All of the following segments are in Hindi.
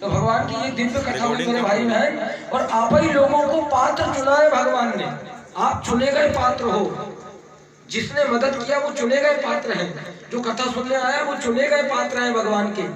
तो भगवान की ये दिव्य कथा में मेरे भाई बहन, और आप ही लोगों को पात्र चुना है भगवान ने। आप चुने गए पात्र हो, जिसने मदद किया वो चुने गए पात्र हैं, जो कथा सुनने आया वो चुने गए पात्र हैं भगवान के।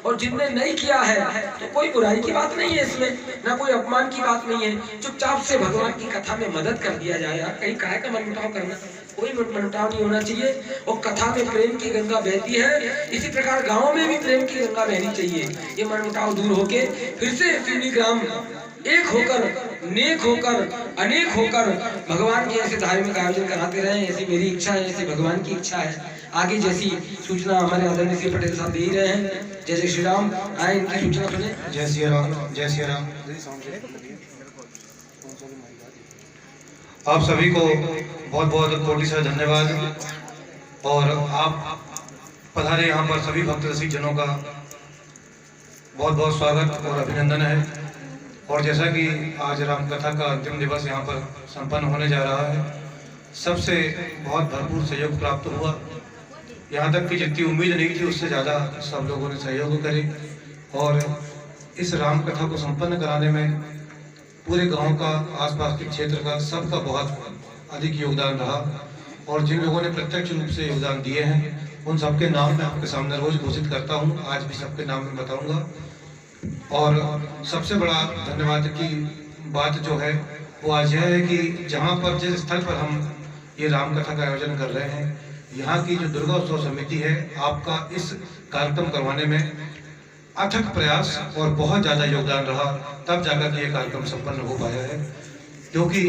और जिनने नहीं किया है तो कोई बुराई की बात नहीं है इसमें, ना कोई अपमान की बात नहीं है। चुपचाप से भगवान की कथा में मदद कर दिया जाए यार, कहीं काहे का मनमुटाव करना, कोई मनमुटाव नहीं होना चाहिए। और कथा में प्रेम की गंगा बहती है, इसी प्रकार गाँव में भी प्रेम की गंगा बहनी चाहिए। ये मनमुटाव दूर होके फिर से त्रिनी ग्राम एक होकर, नेक होकर, अनेक होकर भगवान के ऐसे धार्मिक आयोजन कराते रहे, ऐसी मेरी इच्छा है, ऐसी भगवान की इच्छा है। आगे जैसी सूचना हमारे आदरणीय श्री पटेल साहब दे ही रहे हैं। जय जय श्री राम, आए इनकी सूचना सुने। जय श्री राम, जय श्री राम। आप सभी को बहुत बहुत कोटि से धन्यवाद। और आप पधारे यहाँ पर सभी भक्त रसिक जनों का बहुत बहुत स्वागत और अभिनंदन है। और जैसा कि आज राम कथा का अंतिम दिवस यहाँ पर संपन्न होने जा रहा है, सबसे बहुत भरपूर सहयोग प्राप्त हुआ। यहाँ तक कि जितनी उम्मीद नहीं थी उससे ज़्यादा सब लोगों ने सहयोग करे। और इस राम कथा को संपन्न कराने में पूरे गांव का, आसपास के क्षेत्र का, सबका बहुत अधिक योगदान रहा। और जिन लोगों ने प्रत्यक्ष रूप से योगदान दिए हैं उन सबके नाम मैं आपके सामने रोज घोषित करता हूँ, आज भी सबके नाम में बताऊँगा। और सबसे बड़ा धन्यवाद की बात जो है वो आज यह है कि जहाँ पर, जिस स्थल पर हम ये राम कथा का आयोजन कर रहे हैं, यहाँ की जो दुर्गा उत्सव समिति है, आपका इस कार्यक्रम करवाने में अथक प्रयास और बहुत ज़्यादा योगदान रहा, तब जाकर ये कार्यक्रम संपन्न हो पाया है। क्योंकि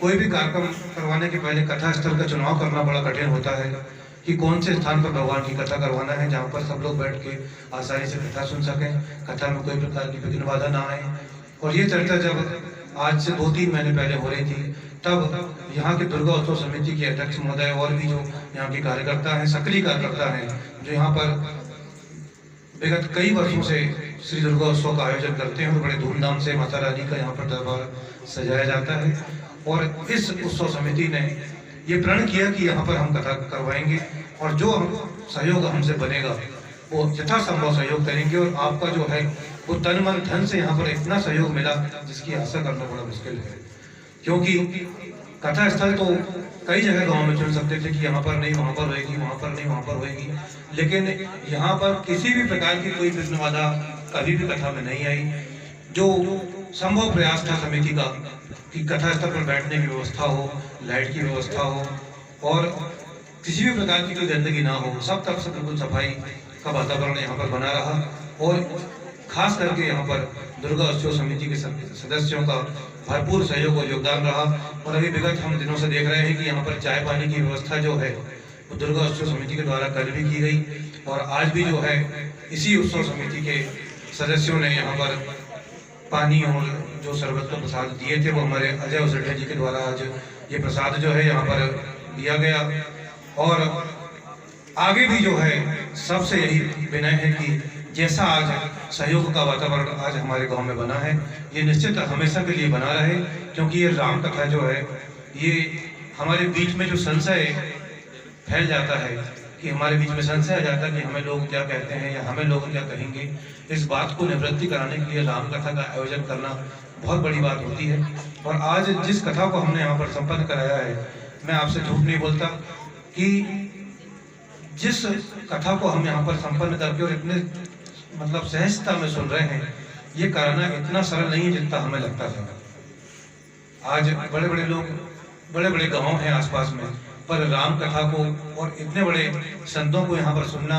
कोई भी कार्यक्रम करवाने के पहले कथा स्थल का चुनाव करना बड़ा कठिन होता है कि कौन से स्थान पर भगवान की कथा करवाना है, जहाँ पर सब लोग बैठ के आसानी से कथा सुन सकें, कथा में कोई प्रकार की विघ्न बाधा ना आए। और ये चर्चा जब आज से 2-3 महीने पहले हो रही थी, तब यहाँ के दुर्गा उत्सव समिति के अध्यक्ष महोदय और भी जो यहाँ के कार्यकर्ता हैं, सक्रिय कार्यकर्ता हैं, जो यहाँ पर विगत कई वर्षों से श्री दुर्गा उत्सव का आयोजन करते हैं और बड़े धूमधाम से माता रानी का यहाँ पर दरबार सजाया जाता है। और इस उत्सव समिति ने ये प्रण किया कि यहाँ पर हम कथा करवाएंगे और जो हम सहयोग हमसे बनेगा वो यथासंभव सहयोग करेंगे। और आपका जो है वो तन मन धन से यहाँ पर इतना सहयोग मिला जिसकी आशा करना बड़ा मुश्किल है। क्योंकि कथा स्थल तो कई जगह गांव में चुन सकते थे कि यहाँ पर नहीं, वहाँ पर होएगी, वहाँ पर नहीं, वहाँ पर होएगी, लेकिन यहाँ पर किसी भी प्रकार की कोई विघ्न बाधा कभी भी कथा में नहीं आई। जो संभव प्रयास था समिति का कि कथा स्थल पर बैठने की व्यवस्था हो, लाइट की व्यवस्था हो और किसी भी प्रकार की कोई गंदगी ना हो, सब तरफ से बिल्कुल सफाई का वातावरण यहाँ पर बना रहा। और खास करके यहाँ पर दुर्गा उत्सव समिति के सदस्यों का भरपूर सहयोग और योगदान रहा। और अभी विगत हम दिनों से देख रहे हैं कि यहाँ पर चाय पानी की व्यवस्था जो है वो दुर्गा उत्सव समिति के द्वारा कल भी की गई। और आज भी जो है इसी उत्सव समिति के सदस्यों ने यहाँ पर पानी और जो शरबत का प्रसाद दिए थे वो हमारे अजय उसल्टे जी के द्वारा आज ये प्रसाद जो है यहाँ पर दिया गया। और आगे भी जो है सबसे यही विनय है कि जैसा आज सहयोग का वातावरण आज हमारे गांव में बना है, ये निश्चित हमेशा के लिए बना रहे। क्योंकि ये राम कथा जो है, ये हमारे बीच में जो संशय फैल जाता है कि हमारे बीच में संशय आ जाता है कि हमें लोग क्या कहते हैं या हमें लोग क्या कहेंगे, इस बात को निवृत्ति कराने के लिए राम कथा का आयोजन करना बहुत बड़ी बात होती है। और आज जिस कथा को हमने यहाँ पर संपन्न कराया है, मैं आपसे झूठ नहीं बोलता कि जिस कथा को हम यहाँ पर संपन्न करके और इतने मतलब सहजता में सुन रहे हैं, ये कराना इतना सरल नहीं है जितना हमें लगता था। आज बड़े बड़े लोग, बड़े बड़े गांव हैं आसपास में, पर राम कथा को और इतने बड़े संतों को यहाँ पर सुनना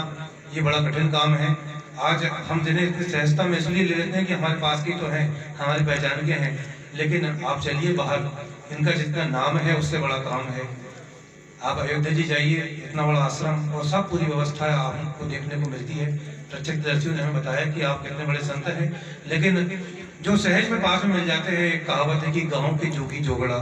ये बड़ा कठिन काम है। आज हम जिन्हें इतनी सहजता में इसलिए ले लेते हैं कि हमारे पास की तो हैं, हमारी पहचान के हैं, लेकिन आप चलिए बाहर, इनका जितना नाम है उससे बड़ा काम है। आप अयोध्या जी जाइए, इतना बड़ा आश्रम और सब पूरी व्यवस्था आपको देखने को मिलती है। प्रत्यक्षदर्शियों ने हमें बताया कि आप कितने बड़े संत हैं, लेकिन जो सहज में पास में मिल जाते हैं, एक कहावत है कि गाँव के जोगी जोगड़ा,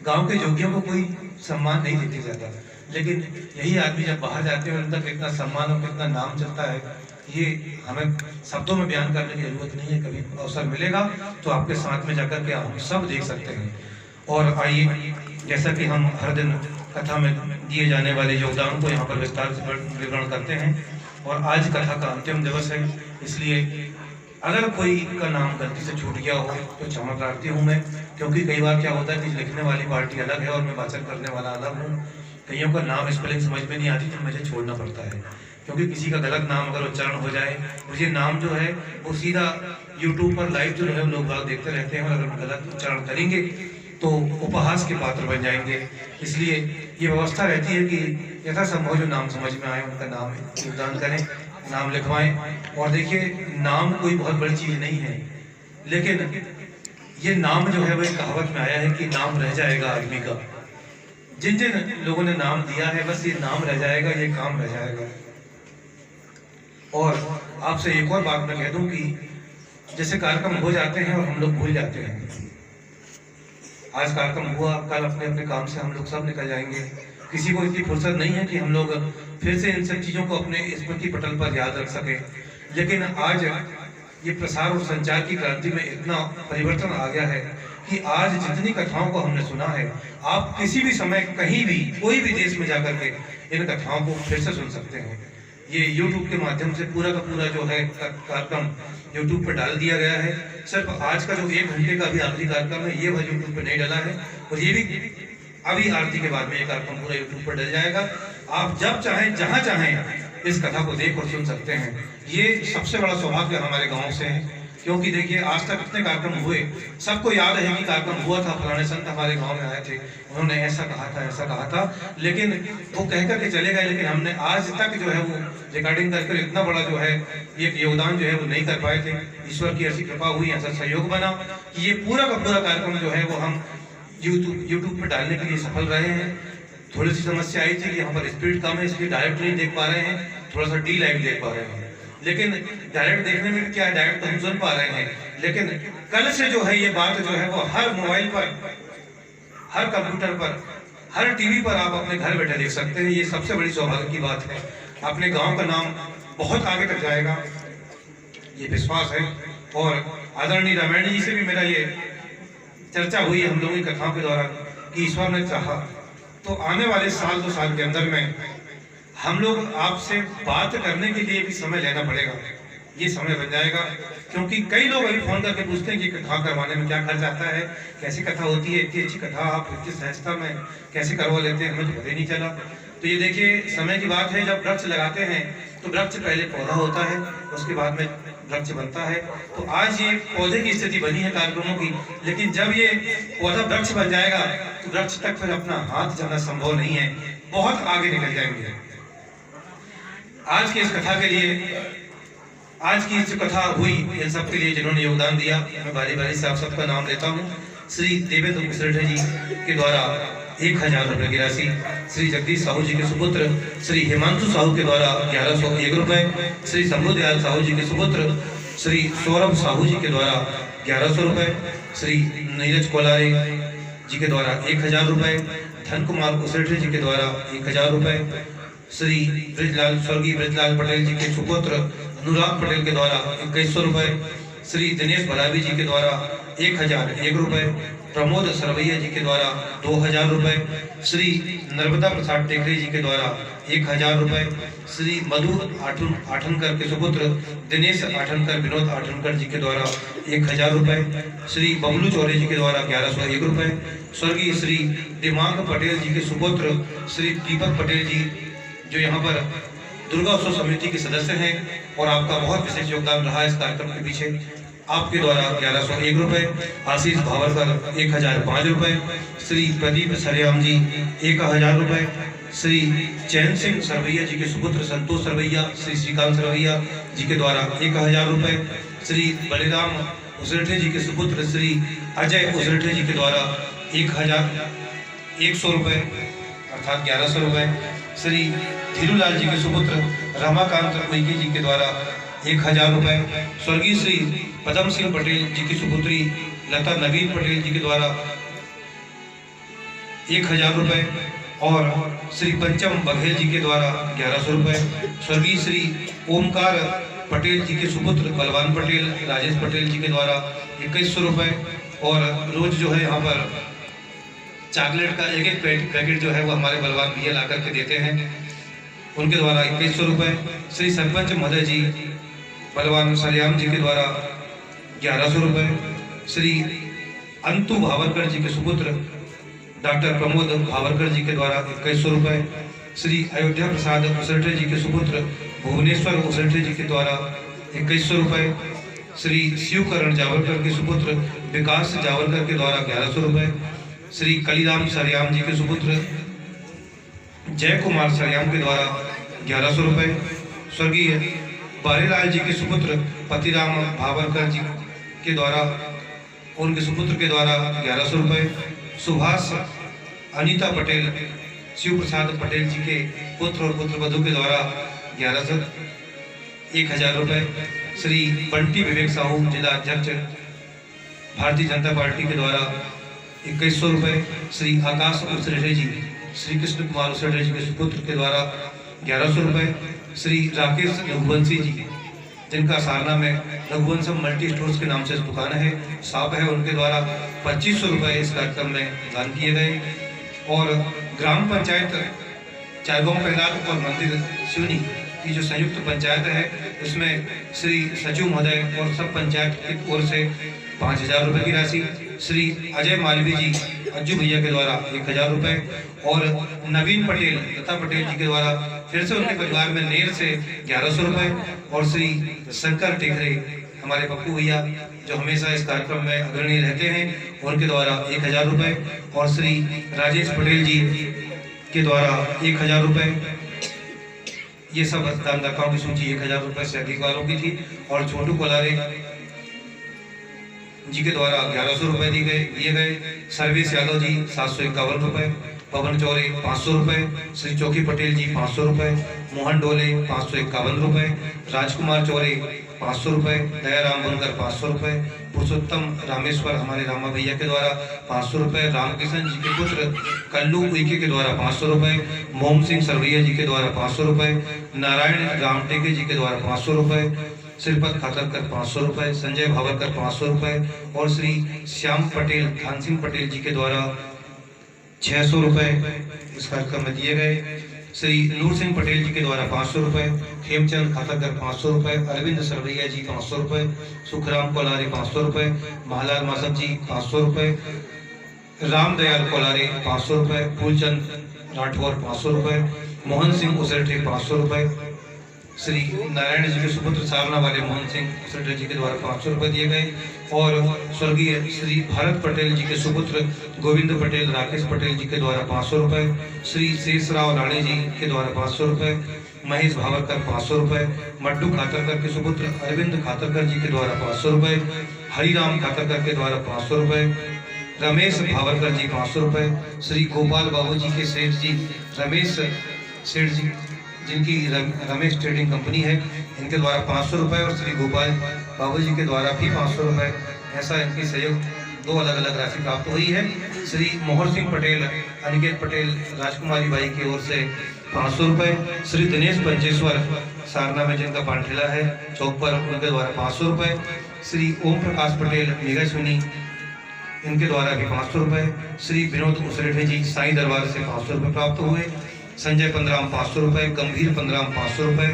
गांव के जोगियों को कोई सम्मान नहीं देते जाता, लेकिन यही आदमी जब बाहर जाते हैं उनका कितना सम्मान और कितना नाम चलता है, ये हमें शब्दों में बयान करने की जरूरत नहीं है। कभी अवसर मिलेगा तो आपके साथ में जाकर के हम सब देख सकते हैं। और आइए, जैसा कि हम हर दिन कथा में दिए जाने वाले योगदान को यहाँ पर विस्तार से विवरण करते हैं, और आज कथा का अंतिम दिवस है, इसलिए अगर कोई का नाम गलती से छूट गया हो तो क्षमा प्रार्थी हूँ मैं, क्योंकि कई बार क्या होता है कि लिखने वाली पार्टी अलग है और मैं वाचन करने वाला अलग हूँ। कईयों का नाम स्पेलिंग समझ में नहीं आती तो मुझे छोड़ना पड़ता है, क्योंकि किसी का गलत नाम अगर उच्चारण हो जाए, मुझे नाम जो है वो सीधा यूट्यूब पर लाइव जो है लोग बाग देखते रहते हैं, और अगर गलत उच्चारण करेंगे तो उपहास के पात्र बन जाएंगे। इसलिए ये व्यवस्था रहती है कि यथासंभव जो नाम समझ में आए उनका नाम योगदान करें, नाम लिखवाएं। और देखिए, नाम कोई बहुत बड़ी चीज़ नहीं है, लेकिन ये नाम जो है वो एक कहावत में आया है कि नाम रह जाएगा आदमी का। जिन जिन लोगों ने नाम दिया है बस ये नाम रह जाएगा, ये काम रह जाएगा। और आपसे एक और बात मैं कह दूं कि जैसे कार्यक्रम हो जाते हैं और हम लोग भूल जाते हैं। आज कार्यक्रम हुआ, कल अपने अपने काम से हम लोग सब निकल जाएंगे। किसी को इतनी फुर्सत नहीं है कि हम लोग फिर से इन सब चीज़ों को अपने स्मृति पटल पर याद रख सके। लेकिन आज ये प्रसार और संचार की क्रांति में इतना परिवर्तन आ गया है कि आज जितनी कथाओं को हमने सुना है, आप किसी भी समय कहीं भी कोई भी देश में जाकर के इन कथाओं को फिर से सुन सकते हैं। ये YouTube के माध्यम से पूरा का पूरा जो है कार्यक्रम YouTube पर डाल दिया गया है। सिर्फ आज का जो 1 घंटे का भी आखिरी कार्यक्रम है ये वह YouTube पर नहीं डाला है, और ये भी अभी आरती के बाद में ये कार्यक्रम पूरा YouTube पर डल जाएगा। आप जब चाहें जहां चाहें इस कथा को देख और सुन सकते हैं। ये सबसे बड़ा सौभाग्य हमारे गांव से है, क्योंकि देखिए आज तक कितने कार्यक्रम हुए, सबको याद है कि कार्यक्रम हुआ था, फलाने संत हमारे गांव में आए थे, उन्होंने ऐसा कहा था, लेकिन वो कह करके चले गए। लेकिन हमने आज तक जो है वो रिकॉर्डिंग करके इतना बड़ा जो है ये योगदान जो है वो नहीं कर पाए थे। ईश्वर की ऐसी कृपा हुई, ऐसा सहयोग बना कि ये पूरा का पूरा कार्यक्रम जो है वो हम यूट्यूब पर डालने के लिए सफल रहे हैं। थोड़ी सी समस्या आई थी कि यहाँ पर स्पीड कम है, इसलिए डायरेक्ट नहीं देख पा रहे हैं, थोड़ा सा डी लाइव देख पा रहे हैं। लेकिन डायरेक्ट देखने में क्या है, डायरेक्ट तो हम सुन पा रहे हैं, लेकिन कल से जो है ये बात जो है वो हर मोबाइल पर, हर कंप्यूटर पर, हर टीवी पर आप अपने घर बैठे देख सकते हैं। ये सबसे बड़ी सौभाग्य की बात है। अपने गांव का नाम बहुत आगे तक जाएगा, ये विश्वास है। और आदरणीय रामायण जी से भी मेरा ये चर्चा हुई हम लोगों की कथाओं के दौरान कि ईश्वर ने चाहा तो आने वाले साल 2 साल के अंदर में हम लोग आपसे बात करने के लिए भी समय लेना पड़ेगा। ये समय बन जाएगा, क्योंकि कई लोग अभी फोन करके पूछते हैं कि कथा करवाने में क्या खर्च आता है, कैसी कथा होती है, इतनी अच्छी कथा आप इतनी सहजता में कैसे करवा लेते हैं, हमें तो पता ही नहीं चला। तो ये देखिए, समय की बात है, जब वृक्ष लगाते हैं तो वृक्ष पहले पौधा होता है, उसके बाद में वृक्ष बनता है। तो आज ये पौधे की स्थिति बनी है कार्यक्रमों की, लेकिन जब ये पौधा वृक्ष बन जाएगा तो वृक्ष तक फिर अपना हाथ जाना संभव नहीं है, बहुत आगे निकल जाएंगे। आज की इस कथा के लिए, आज की जो कथा हुई इन सब के लिए जिन्होंने योगदान दिया, मैं बारी बारी से आप सबका नाम लेता हूँ। श्री देवेंद्र कुशरेठे जी के द्वारा 1000 रुपये की राशि, श्री जगदीश साहू जी के सुपुत्र श्री हिमांशु साहू के द्वारा 1101 रुपये, श्री शंभुदयाल साहू जी के सुपुत्र श्री सौरभ साहू जी के द्वारा 1100 रुपये, श्री नीरज कोलारे जी के द्वारा 1000 रुपये, धन कुमार कुशरेठे जी के द्वारा 1000 रुपये, श्री ब्रजलाल स्वर्गीय ब्रजलाल पटेल जी के सुपुत्र अनुराग पटेल के द्वारा 2100 रुपये, श्री दिनेश भलावी जी के द्वारा 1001 रुपये, प्रमोद सरवैया जी के द्वारा 2000 रुपये, श्री नर्मदा प्रसाद टेकरे जी के द्वारा 1000 रुपये, श्री मधु आठनकर के सुपुत्र दिनेश आठनकर विनोद आठनकर जी के द्वारा 1000 रुपये, श्री बबलू चौरे जी के द्वारा 1101 रुपये, स्वर्गीय श्री दिमाग पटेल जी के सुपुत्र श्री दीपक पटेल जी जो यहाँ पर दुर्गा उत्सव समिति के सदस्य हैं और आपका बहुत विशेष योगदान रहा इस कार्यक्रम के पीछे, आपके द्वारा 1101 रुपये, आशीष भावरकर 1005 रुपये, श्री प्रदीप सरेआम जी 1000 रुपये, श्री चैन सिंह सरवैया जी के सुपुत्र संतोष सरवैया श्री श्रीकांत सरवैया जी के द्वारा 1000 रुपये, श्री बलिराम उसरेठे जी के सुपुत्र श्री अजय उसरेठे जी के द्वारा 1100 रुपये अर्थात 1100 रुपये, श्री धीरूलाल जी के सुपुत्र रमाकांत उइके जी के द्वारा 1000 रुपये, स्वर्गीय श्री पदम सिंह पटेल जी की सुपुत्री लता नवीन पटेल जी के द्वारा 1000 रुपये और श्री पंचम बघेल जी के द्वारा 1100 रुपये, स्वर्गीय श्री ओमकार पटेल जी के सुपुत्र बलवान पटेल राजेश पटेल जी के द्वारा 2100 रुपये और रोज जो है यहाँ पर चॉकलेट का एक पैकेट जो है वो हमारे बलवान भैया ला करके देते हैं, उनके द्वारा 2100 रुपये, श्री सरपंच महोदय जी बलवान सरियाम जी के द्वारा 1100 रुपये, श्री अंतु भावरकर जी के सुपुत्र डॉक्टर प्रमोद भावरकर जी के द्वारा 2100 रुपये, श्री अयोध्या प्रसाद उसरठे जी के सुपुत्र भुवनेश्वर उसरठे जी के द्वारा 2100 रुपये, श्री शिवकरण जावलकर के सुपुत्र विकास जावलकर के द्वारा 1100 रुपये, श्री कलीराम सरियाम जी के सुपुत्र जय कुमार सरियाम के द्वारा 1100 रुपये, स्वर्गीय बारीलाल जी के सुपुत्र पतिराम भावरकर जी के द्वारा उनके सुपुत्र के द्वारा 1100 रुपये, सुभाष अनीता पटेल शिव प्रसाद पटेल जी के पुत्र और पुत्रवधू के द्वारा 1000 रुपये, श्री बंटी विवेक साहू जिला अध्यक्ष भारतीय जनता पार्टी के द्वारा 2100 रुपये, श्री आकाश उसरेठे जी श्री कृष्ण कुमार उसरेठे जी के सुपुत्र के द्वारा 1100 रुपये, श्री राकेश रघुवंशी जी जिनका सारना में रघुवंशम मल्टी स्टोर्स के नाम से दुकान है साहब है, उनके द्वारा 2500 रुपये इस कार्यक्रम में दान किए गए। और ग्राम पंचायत चारगांव प्रहलाद और मंदिर सिवनी की जो संयुक्त पंचायत है इसमें श्री सचिव महोदय और सब पंचायत की ओर से 5000 रुपये की राशि, श्री अजय मालवी जी अज्जू भैया के द्वारा 1000 रुपये और नवीन पटेल लता पटेल जी के द्वारा फिर से उनके परिवार में नेर से 1100 रुपये और श्री शंकर टेकरे हमारे पप्पू भैया जो हमेशा इस कार्यक्रम में अग्रणी रहते हैं उनके द्वारा 1000 रुपये और श्री राजेश पटेल जी के द्वारा 1000 रुपये। ये सब दानदाताओं की सूची 1000 रुपये से अधिक वालों की थी और छोटू कोलारे जी के द्वारा 1100 रुपये दिए गए, सर्वेश यादव जी 751 रुपये, पवन चौरे 500 रुपये, श्री चौकी पटेल जी 500 रुपये, मोहन डोले 551 रुपये, राजकुमार चौरे 500 रुपये, दयाराम बुनकर 500 रुपये, पुरुषोत्तम रामेश्वर हमारे रामा भैया के द्वारा 500 रुपये, रामकिशन जी के पुत्र कल्लू उइके के द्वारा 500 रुपये, मोहन सिंह सरवैया जी के द्वारा 500 रुपये, नारायण रामटेके जी के द्वारा 500 रुपये, श्रीपद खातरकर 500 रुपये, संजय भावरकर 500 रुपये और श्री श्याम पटेल खान सिंह पटेल जी के द्वारा 600 रुपये इस कार्यक्रम में दिए गए। श्री नूर सिंह पटेल जी के द्वारा 500 रुपये, खेमचंद खातरकर 500 रुपये, अरविंद सरवैया जी 500 रुपये, सुखराम कोलारे 500 रुपये, महालाल मासब जी 500 रुपये, रामदयाल कोलारे 500 रुपये, फूलचंद राठौर 500 रुपये, मोहन सिंह उसरठे 500 रुपये, श्री नारायण जी के सुपुत्र सारना वाले मोहन सिंह उसरठे जी के द्वारा 500 रुपये दिए गए और स्वर्गीय श्री भारत पटेल जी के सुपुत्र गोविंद पटेल राकेश पटेल जी के द्वारा 500 रुपये, श्री शेषराव राणे जी के द्वारा 500 रुपये, महेश भावरकर 500 रुपये, मड्डू खातरकर के सुपुत्र अरविंद खातरकर जी के द्वारा 500 रुपये, हरिराम खातरकर के द्वारा 500 रुपये, रमेश भावरकर जी 500 रुपये, श्री गोपाल बाबू जी के सेठ जी रमेश सेठ जी जिनकी रमेश ट्रेडिंग कंपनी है इनके द्वारा 500 रुपये और श्री गोपाल बाबू जी के द्वारा भी 500 रुपये, ऐसा इनकी सहयोग 2 अलग अलग राशि प्राप्त हुई है। श्री मोहर सिंह पटेल अनिकेत पटेल राजकुमारी बाई की ओर से 500 रुपये, श्री दिनेश पंचेश्वर सारना में जिनका पानठेला है चौक पर उनके द्वारा 500 रुपये, श्री ओम प्रकाश पटेल मेगा सुनी इनके द्वारा भी 500 रुपये, श्री विनोद उसरेठे जी साईं दरबार से 500 रुपये प्राप्त हुए, संजय पंद्राम 500 रुपये, गंभीर पंद्राम 500 रुपये,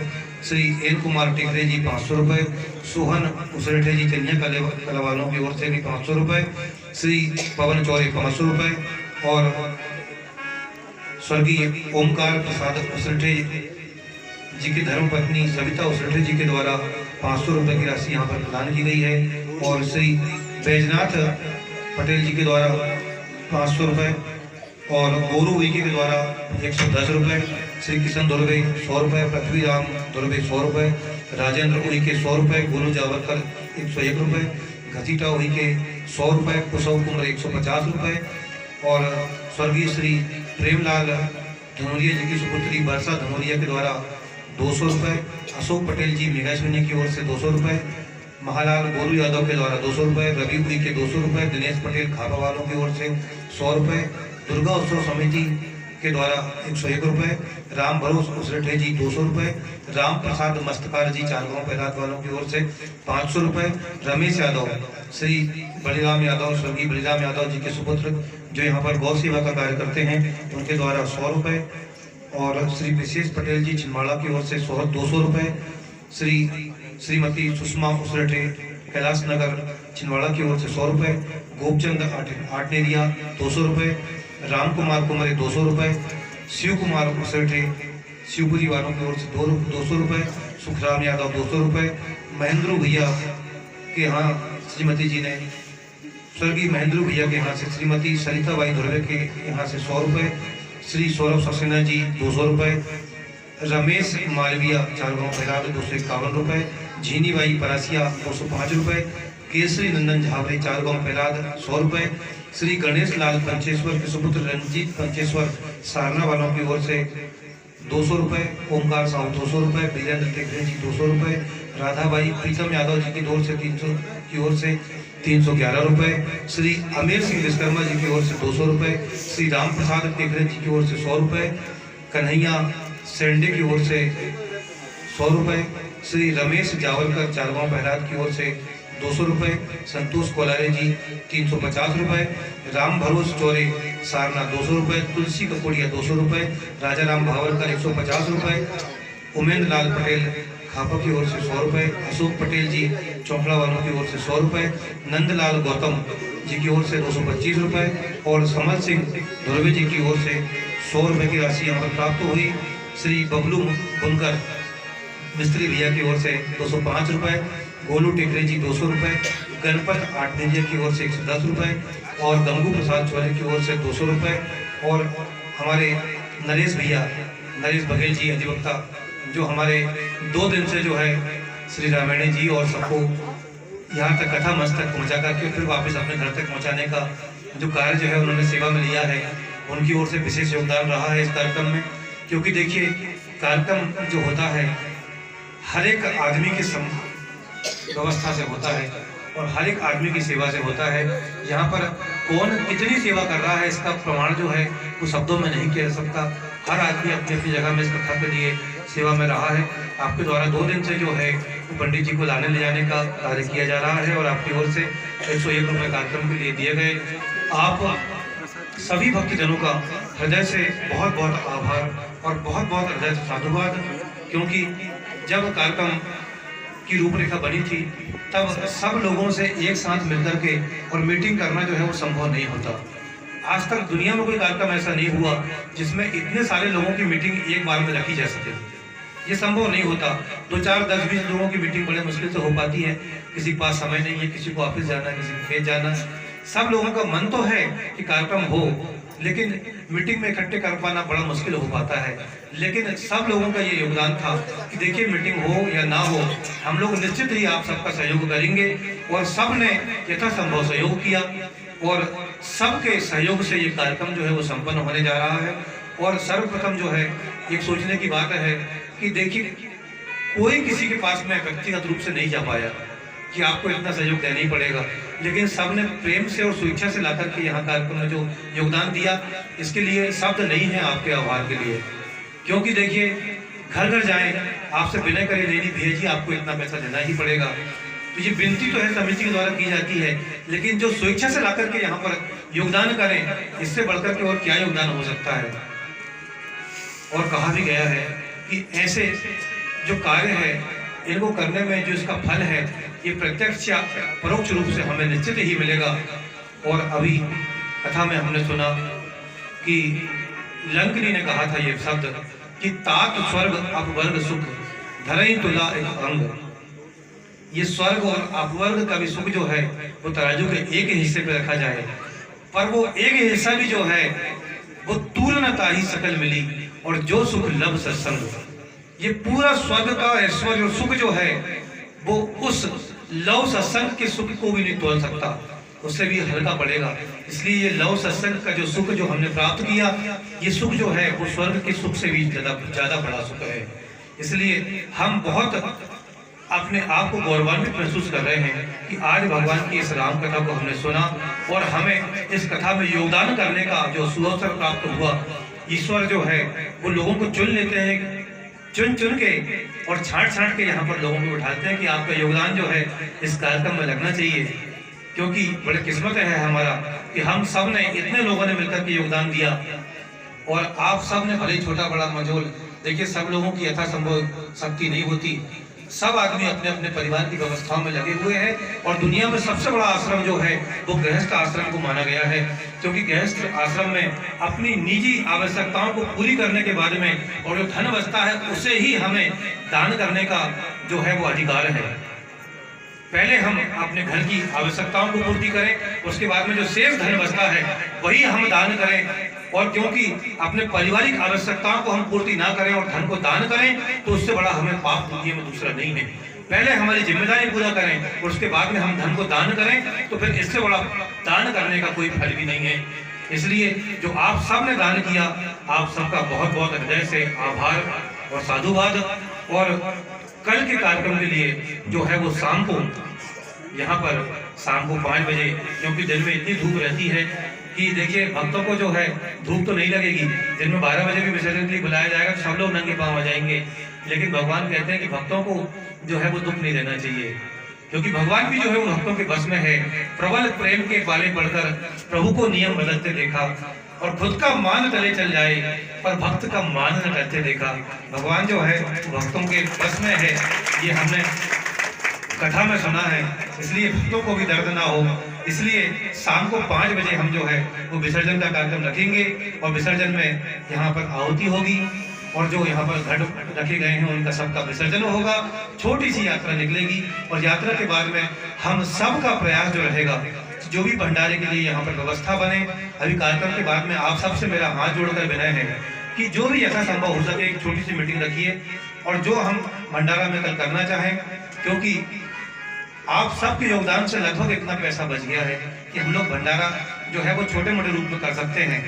श्री एन कुमार टेकरे जी 500 रुपये, सोहन उसरेठे जी चन्या कलावालों की ओर से भी 500 रुपये, श्री पवन चौरे 500 रुपये और स्वर्गीय ओमकार प्रसाद उसरेठे जी की धर्मपत्नी सविता उसरेठे जी के द्वारा 500 रुपये की राशि यहाँ पर प्रदान की गई है और श्री बैजनाथ पटेल जी के द्वारा 500 रुपये और गोरू उइके के द्वारा 110 रुपये, श्री किशन दुर्वे 100 रुपये, पृथ्वीराम दुर्वे 100 रुपये, राजेंद्र उइके 100 रुपये, गोलू जावरकर 101 रुपये, घसीटा उइके 100 रुपये, कुशव कुमार 150 रुपये और स्वर्गीय श्री प्रेमलाल धनोरिया जी की सुपुत्री वर्षा धनोरिया के द्वारा 200 रुपये, अशोक पटेल जी मेगा शून्य की ओर से 200 रुपये, महालाल गोलू यादव के द्वारा 200 रुपये, रवि उइके 200 रुपये, दिनेश पटेल खापा वालों की ओर से 100 रुपये, दुर्गा उत्सव समिति के द्वारा 101 रुपये, राम भरोस उसरेठे जी 200 रुपये, राम प्रसाद मस्तकार जी चारगांव प्रहलाद वालों की ओर से 500 रुपये, रमेश यादव श्री बलिराम यादव स्वर्गीय बलिराम यादव जी के सुपुत्र जो यहाँ पर गौ सेवा का कार्य करते हैं उनके द्वारा 100 रुपये और श्री विशेष पटेल जी छिंदवाड़ा की ओर से 200 रुपये, श्री श्रीमती सुषमा उसरठे कैलाश नगर छिंदवाड़ा की ओर से 100 रुपये, गोपचंद आटनेरिया 200 रुपये, राम कुमार कुमारी 200 रुपये, शिव कुमार उसरठे शिवपुरी वालों की ओर से 200 रुपये, सुखराम यादव 200 रुपये, महेंद्र भैया के यहाँ श्रीमती जी ने स्वर्गीय महेंद्र भैया के यहाँ से श्रीमती सरिता बाई धुर्वे के यहाँ से 100 रुपये, श्री सौरभ सक्सेना जी 200 रुपये, रमेश मालविया चारगांव फैलाद 251 रुपये, झीनी बाई परासिया 205 रुपये, केसरी नंदन झावरे चारगांव फैलाद 100 रुपये, श्री गणेश लाल पंचेश्वर के सुपुत्र रंजीत पंचेश्वर सारना वालों की ओर से 200 रुपये, ओमकार साहू 200 रुपये, वीरेंद्र टेकरे जी 200 रुपये, राधाबाई प्रीतम यादव जी की ओर से 311 रुपये, श्री अमीर सिंह विश्वकर्मा जी की ओर से 200 रुपये, श्री राम प्रसाद टेकरे जी की ओर से 100 रुपये, कन्हैया सेंडे की ओर से 100 रुपये, श्री रमेश जावलकर चारगांव बहरात की ओर से 200 रुपये, संतोष कोलारे जी 350 रुपये, राम भरोस चौरे सारना 200 रुपये, तुलसी ककोड़िया 200 रुपये, राजा राम भावलकर 150 रुपये, उमेंद्र लाल पटेल खापा की ओर से 100 रुपये, अशोक पटेल जी चौपड़ा वालों की ओर से 100 रुपये, नंदलाल गौतम जी की ओर से 225 रुपये और समर सिंह धुर्वे जी की ओर से 100 रुपये की राशि यहाँ पर प्राप्त हुई। श्री बबलू बुनकर मिस्त्री भैया की ओर से 205 रुपये, गोलू टेकरे जी 200 रुपये, गणपत आटनेरिया की ओर से 110 रुपये और गंगू प्रसाद चौधरी की ओर से 200 रुपये और हमारे नरेश भैया नरेश बघेल जी अधिवक्ता जो हमारे 2 दिन से जो है श्री रामायणी जी और सबको यहाँ तक कथा मंच तक पहुँचा करके फिर वापस अपने घर तक पहुँचाने का जो कार्य जो है उन्होंने सेवा में लिया है, उनकी ओर से विशेष योगदान रहा है इस कार्यक्रम में। क्योंकि देखिए कार्यक्रम जो होता है हर एक आदमी की व्यवस्था से होता है और हर एक आदमी की सेवा से होता है। यहाँ पर कौन कितनी सेवा कर रहा है इसका प्रमाण जो है वो शब्दों में नहीं किया जा सकता। हर आदमी अपनी अपनी जगह में इस कथा के लिए सेवा में रहा है। आपके द्वारा 2 दिन से जो है वो पंडित जी को लाने ले जाने का कार्य किया जा रहा है और आपकी ओर से 101 रुपये कार्यक्रम के लिए दिए गए। आप सभी भक्तजनों का हृदय से बहुत बहुत आभार और बहुत बहुत हृदय से साधुवाद, क्योंकि जब कार्यक्रम की रूपरेखा बनी थी तब सब लोगों से एक साथ मिलकर के और मीटिंग करना जो है वो संभव नहीं होता। आज तक दुनिया में कोई कार्यक्रम ऐसा नहीं हुआ जिसमें इतने सारे लोगों की मीटिंग एक बार में रखी जा सके। ये संभव नहीं होता। 2, 4, 10, 20 लोगों की मीटिंग बड़े मुश्किल से हो पाती है। किसी के पास समय नहीं है, किसी को ऑफिस जाना है, किसी को खेत जाना है। सब लोगों का मन तो है कि कार्यक्रम हो, लेकिन मीटिंग में इकट्ठे कर पाना बड़ा मुश्किल हो पाता है। लेकिन सब लोगों का ये योगदान था कि देखिए मीटिंग हो या ना हो, हम लोग निश्चित ही आप सबका सहयोग करेंगे और सब ने यथासंभव सहयोग किया और सबके सहयोग से ये कार्यक्रम जो है वो संपन्न होने जा रहा है। और सर्वप्रथम जो है एक सोचने की बात है कि देखिए कोई किसी के पास में व्यक्तिगत रूप से नहीं जा पाया कि आपको इतना सहयोग देना ही पड़ेगा, लेकिन सबने प्रेम से और स्वेच्छा से लाकर के यहाँ कार्यक्रम में जो योगदान दिया, इसके लिए शब्द नहीं है आपके आभार के लिए। क्योंकि देखिए घर घर जाएं, आपसे विनय करे लेनी भैया जी आपको इतना पैसा देना ही पड़ेगा, तो ये विनती तो है समिति के द्वारा की जाती है, लेकिन जो स्वेच्छा से लाकर के यहाँ पर योगदान करें, इससे बढ़कर के और क्या योगदान हो सकता है। और कहा भी गया है कि ऐसे जो कार्य है इनको करने में जो इसका फल है ये प्रत्यक्ष या परोक्ष रूप से हमें निश्चित ही मिलेगा। और अभी कथा में हमने सुना कि लंकनी ने कहा था ये शब्द कि तात स्वर्ग अपवर्ग सुख धरई तुला एक अंग। ये स्वर्ग और अपवर्ग का भी सुख जो है वो तराजू के एक हिस्से पे रखा जाए, पर वो एक हिस्सा भी जो है वो तुलनता ही सकल मिली और जो सुख लब सत्संग। ये पूरा स्वर्ग का ऐश्वर्य और सुख जो है वो उस लव सत्संग के सुख को भी नहीं तोल सकता, उससे भी हल्का पड़ेगा। इसलिए ये लव सत्संग का जो सुख जो हमने प्राप्त किया, ये सुख जो है वो स्वर्ग के सुख से भी ज्यादा बड़ा सुख है। इसलिए हम बहुत अपने आप को गौरवान्वित महसूस कर रहे हैं कि आज भगवान की इस राम कथा को हमने सुना और हमें इस कथा में योगदान करने का जो सुअवसर प्राप्त हुआ। ईश्वर जो है वो लोगों को चुन लेते हैं, चुन चुन के और छांट छांट के यहाँ पर लोगों को उठाते हैं कि आपका योगदान जो है इस कार्यक्रम में लगना चाहिए। क्योंकि बड़े किस्मत है हमारा कि हम सब ने इतने लोगों ने मिलकर के योगदान दिया और आप सब ने भले छोटा बड़ा मजोल, देखिए सब लोगों की यथासंभव शक्ति नहीं होती। सब आदमी अपने अपने परिवार की व्यवस्थाओं में लगे हुए हैं और दुनिया में सबसे बड़ा आश्रम जो है वो गृहस्थ आश्रम को माना गया है, क्योंकि गृहस्थ आश्रम में अपनी निजी आवश्यकताओं को पूरी करने के बाद में और जो धन बचता है उसे ही हमें दान करने का जो है वो अधिकार है। पहले हम अपने घर की आवश्यकताओं को पूर्ति करें, उसके बाद में जो शेष धन बचता है वही हम दान करें। और क्योंकि अपने पारिवारिक आवश्यकताओं को हम पूर्ति ना करें और धन को दान करें तो उससे बड़ा हमें पाप दुनिया में दूसरा नहीं है। पहले हमारी जिम्मेदारी पूरा करें और उसके बाद में हम धन को दान करें तो फिर इससे बड़ा दान करने का कोई फल भी नहीं है। इसलिए जो आप सब ने दान किया, आप सबका बहुत बहुत हृदय से आभार और साधुवाद। और कल के कार्यक्रम के लिए जो है वो शाम को यहाँ पर शाम को 5 बजे, क्योंकि दिन में इतनी धूप रहती है कि देखिए भक्तों को जो है धूप तो नहीं लगेगी। दिन में 12 बजे भी विसर्जन के लिए बुलाया जाएगा तो सब लोग नंगे पांव आ जाएंगे, लेकिन भगवान कहते हैं कि भक्तों को जो है वो दुख नहीं देना चाहिए, क्योंकि भगवान भी जो है वो भक्तों के बस में है। प्रबल प्रेम के पाले पढ़कर प्रभु को नियम बदलते देखा और खुद का मान तले चल जाए पर भक्त का मान न करते देखा। भगवान जो है भक्तों के बस में है, ये हमने कथा में सुना है, इसलिए भक्तों को भी दर्द ना हो। इसलिए शाम को 5 बजे हम जो है वो विसर्जन का कार्यक्रम रखेंगे और विसर्जन में यहाँ पर आहुति होगी और जो यहाँ पर घट रखे गए हैं उनका सबका विसर्जन होगा। छोटी सी यात्रा निकलेगी और यात्रा के बाद में हम सब का प्रयास जो रहेगा, जो भी भंडारे के लिए यहाँ पर व्यवस्था बने। अभी कार्यक्रम के बाद में आप सबसे मेरा हाथ जोड़कर विनय है कि जो भी ऐसा संभव हो सके एक छोटी सी मीटिंग रखिए और जो हम भंडारा में कल करना चाहें, क्योंकि आप सबके योगदान से लगभग इतना पैसा बच गया है कि हम लोग भंडारा जो है वो छोटे मोटे रूप में कर सकते हैं।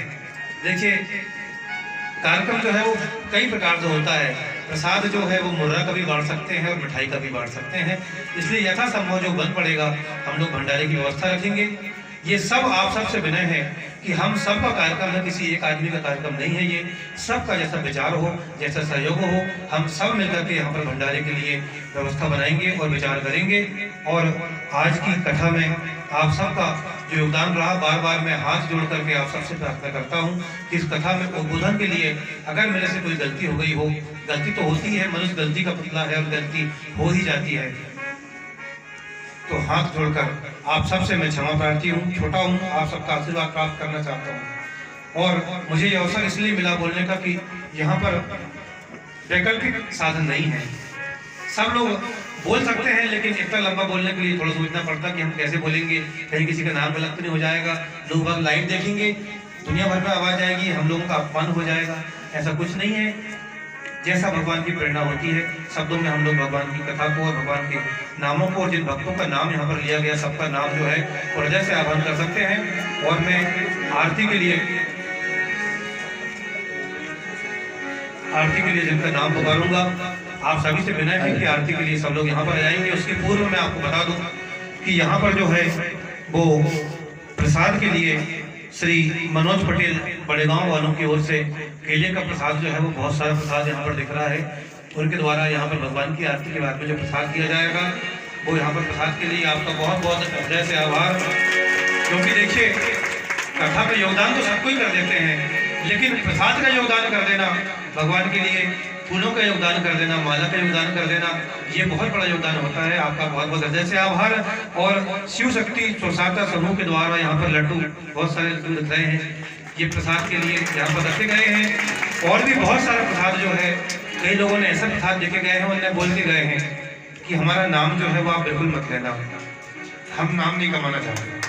देखिए कार्यक्रम जो है वो कई प्रकार से होता है। प्रसाद जो है वो मुर्रा का भी बांट सकते हैं और मिठाई का भी बांट सकते हैं, इसलिए यथासंभव जो बन पड़ेगा हम लोग भंडारे की व्यवस्था रखेंगे। ये सब आप सबसे विनय है कि हम सब का कार्यक्रम है, किसी एक आदमी का कार्यक्रम नहीं है। ये सबका जैसा विचार हो, जैसा सहयोग हो, हम सब मिलकर के यहाँ पर भंडारे के लिए व्यवस्था बनाएंगे और विचार करेंगे। और आज की कथा में आप सबका जो योगदान रहा, बार बार मैं हाथ जोड़ करके आप सबसे प्रार्थना करता हूँ कि इस कथा में उद्बोधन के लिए अगर मेरे से कोई गलती हो गई हो, गलती तो होती है, मनुष्य गलती का पुतला है और गलती हो ही जाती है, तो हाथ जोड़कर आप सबसे मैं क्षमा प्रार्थी हूँ, छोटा हूँ, आप सबका आशीर्वाद प्राप्त करना चाहता हूँ। और मुझे ये अवसर इसलिए मिला बोलने का कि यहाँ पर वैकल्पिक साधन नहीं है। सब लोग बोल सकते हैं, लेकिन इतना लंबा बोलने के लिए थोड़ा सोचना पड़ता कि हम कैसे बोलेंगे, कहीं किसी का नाम गलत तो नहीं हो जाएगा, लोग बाग लाइव देखेंगे, दुनिया भर में आवाज आएगी, हम लोगों का अपमान हो जाएगा। ऐसा कुछ नहीं है। जैसा भगवान की प्रेरणा होती है, शब्दों में हम लोग भगवान की कथा को और भगवान के नामों को और जिन भक्तों का नाम यहाँ पर लिया गया सबका नाम जो है वो हृदय से आह्वान कर सकते हैं। और मैं आरती के लिए जिनका नाम पुकारूंगा, आप सभी से विनय है कि आरती के लिए सब लोग यहाँ पर जाएंगे। उसके पूर्व मैं आपको बता दूं कि यहाँ पर जो है वो प्रसाद के लिए श्री मनोज पटेल बड़े गांव वालों की ओर से केले का प्रसाद जो है वो बहुत सारा प्रसाद यहाँ पर दिख रहा है। उनके द्वारा यहाँ पर भगवान की आरती के बाद में जो प्रसाद दिया जाएगा वो यहाँ पर प्रसाद के लिए आपका बहुत बहुत हृदय से आभार। क्योंकि देखिए कथा पे योगदान तो सब कोई कर देते हैं, लेकिन प्रसाद का योगदान कर देना, भगवान के लिए फूलों का योगदान कर देना, माला का योगदान कर देना, ये बहुत बड़ा योगदान होता है। आपका बहुत बहुत हृदय से आभार। और शिव शक्ति स्वसाता समूह के द्वारा यहाँ पर लड्डू, बहुत सारे लड्डू दिख रहे हैं, ये प्रसाद के लिए यहाँ पर रखे गए हैं। और भी बहुत सारा प्रसाद जो है, कई लोगों ने ऐसा प्रसाद देके गए हैं, उन्हें बोल के गए हैं कि हमारा नाम जो है वो आप बिल्कुल मत लेना, हम नाम नहीं कमाना चाहते।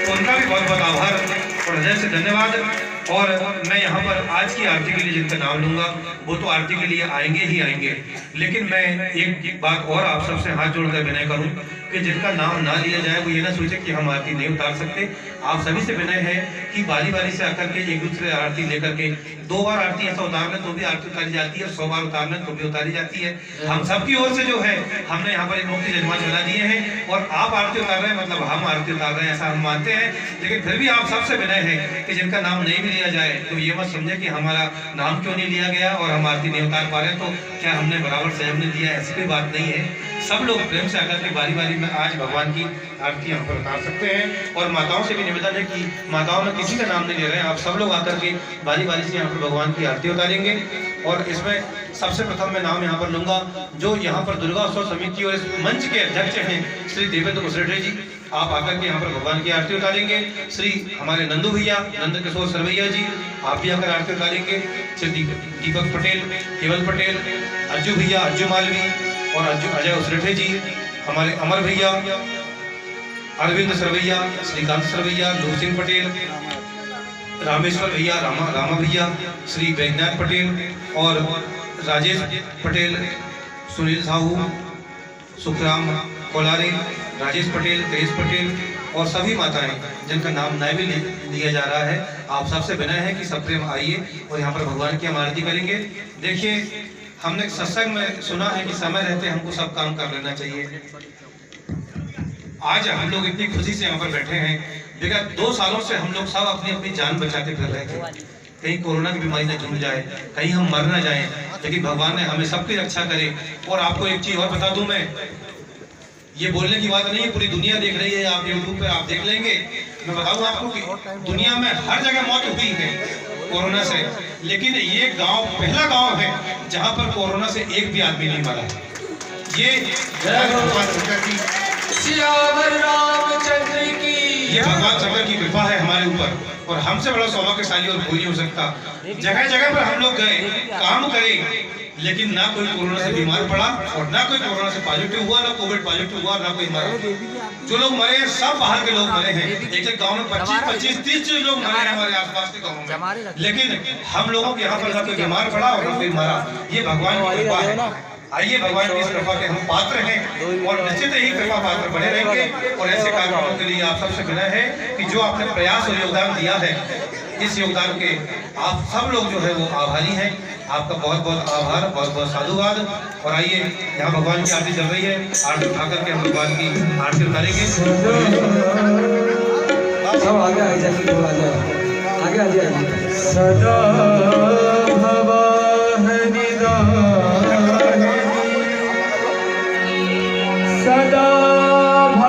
तो उनका भी बहुत बहुत आभार और हृदय से धन्यवाद। और मैं यहाँ पर आज की आरती के लिए जिनका नाम लूंगा वो तो आरती के लिए आएंगे ही आएंगे, लेकिन मैं एक बात और आप सबसे हाथ जोड़कर विनय करूं कि जिनका नाम ना लिया जाए वो ये ना सोचे कि हम आरती नहीं उतार सकते। आप सभी से विनय है कि बारी बारी से आकर के एक दूसरे आरती लेकर के 2 बार आरती ऐसा उतार लें तो भी आरती उतारी जाती है, 100 बार उतार लें तो भी उतारी जाती है। हम सबकी ओर से जो है हमने यहाँ पर एक मुक्ति जजमान चला दिए हैं और आप आरती उतार रहे हैं मतलब हम आरती उतार रहे हैं, ऐसा हम मानते हैं। लेकिन फिर भी आप सबसे विनय है कि जिनका नाम नहीं भी लिया जाए तो ये मत समझे कि हमारा नाम क्यों नहीं लिया गया और हम आरती नहीं उतार पा रहे, तो क्या हमने बराबर संयम नहीं दिया, ऐसी कोई बात नहीं है। सब लोग प्रेम से आकर के बारी बारी में आज भगवान की आरती यहाँ पर उतार सकते हैं। और माताओं से भी निवेदन है कि माताओं में किसी का नाम नहीं ले रहे हैं, आप सब लोग आकर के बारी बारी से यहाँ पर भगवान की आरती उतारेंगे। और इसमें सबसे प्रथम मैं नाम यहाँ पर लूंगा जो यहाँ पर दुर्गा उत्सव समिति और इस मंच के अध्यक्ष हैं श्री देवेंद्र कुशरेठी जी। आप आकर के यहाँ पर भगवान की आरती उतारेंगे। श्री हमारे नंदू भैया, नंद किशोर सरवैया जी, आप भी आकर आरती उतारेंगे। श्री दीपक पटेल, केवल पटेल, अज्जू भैया, अज्जू मालवी और अजय उसरेठे जी, हमारे अमर भैया, अरविंद सरवैया, श्रीकांत सरवैया, लूप सिंह पटेल, रामेश्वर भैया, रामा भैया, श्री वैज्ञानिक पटेल और राजेश पटेल, सुनील साहू, सुखराम कोलारी, राजेश पटेल, तेज पटेल और सभी माताएं जिनका नाम नए भी लिया जा रहा है। आप सबसे विनय है कि सब प्रेम आइए और यहाँ पर भगवान की हम आरती करेंगे। देखिए, हमने सत्संग में सुना है कि समय रहते हमको सब काम कर लेना चाहिए। आज हम लोग इतनी खुशी से यहाँ पर बैठे हैं। विगत 2 सालों से हम लोग सब अपनी अपनी जान बचाते फिर रहे थे, कहीं कोरोना की बीमारी न झूम जाए, कहीं हम मर न जाएं, लेकिन भगवान ने हमें सबकी रक्षा करे। और आपको एक चीज और बता दूं, मैं ये बोलने की बात नहीं है, पूरी दुनिया देख रही है, आप यूट्यूब पे आप देख लेंगे। मैं बताऊं आपको कि दुनिया में हर जगह मौत हुई है कोरोना से, लेकिन ये गांव पहला गांव है जहां पर कोरोना से एक भी आदमी नहीं मरा। ये भगवान शंकर की कृपा है हमारे ऊपर, और हमसे बड़ा सौभाग्यशाली और कोई नहीं हो सकता। जगह जगह पर हम लोग गए, काम करे, लेकिन ना कोई कोरोना से बीमार पड़ा और ना कोई कोरोना से पॉजिटिव हुआ, ना कोविड पॉजिटिव हुआ, ना कोई मरा। जो लोग मरे हैं सब बाहर के लोग मरे हैं। एक गांव में 25-30 लोग मरे हैं हमारे आसपास के गाँव में, लेकिन हम लोगों के यहाँ पर ना कोई बीमार पड़ा और ना कोई मरा। ये भगवान की कृपा है। आइए, भगवान की इस कृपा के हम पात्र हैं और निश्चित ही कृपा पात्र बने रहेंगे। और ऐसे कार्यक्रमों के लिए आप सबसे विनय है कि जो आपने प्रयास और योगदान दिया है, इस योगदान के आप सब लोग जो है वो आभारी हैं। आपका बहुत बहुत आभार, बहुत बहुत साधुवाद। और आइए, यहाँ भगवान की आरती चल रही है, आरती उठा करके हम भगवान की आरती उतारेंगे। सब आगे आ जाइए, आगे आ जाइए।